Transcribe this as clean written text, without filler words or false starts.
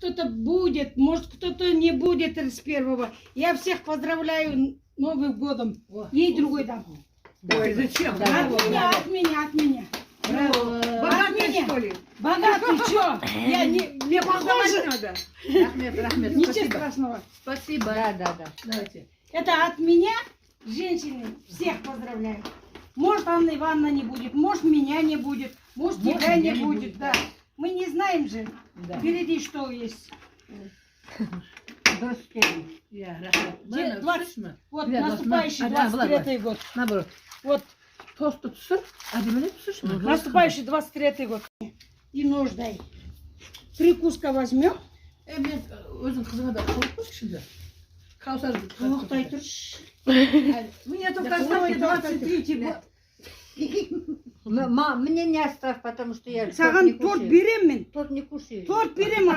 кто-то будет, может, кто-то не будет 31-го. Я всех поздравляю Новым годом. Ей другой дам. Ой, зачем? От меня, от меня. Богатый, что ли? Богатый, чё? Я не Мне похожа. поздравлять надо. Рахмет, Ничего спасибо. страшного. Спасибо. Да. Давайте. Это от меня, женщины, всех поздравляю. Может, Анна Ивановна не будет, может, меня не будет, может, тебя не будет, да. Мы не знаем же, впереди что есть. Я, рахмет. Де- 20 Вот Я наступающий должна- Ага, 23-й год. Наоборот. Вот Тост тут сыр, а демони түсірші ма? наступающий 23-й год. И нож дай. 3 куска возьмем. Мен өзің қызыңа да қойып қойшы да. Каусар. Тоқтай тұршы. Мне только Да, оставьте давай, 23 год. Мне не оставь, потому что я торт не Саған торт кушаю. берем мен. Торт не кушаю. Торт берем.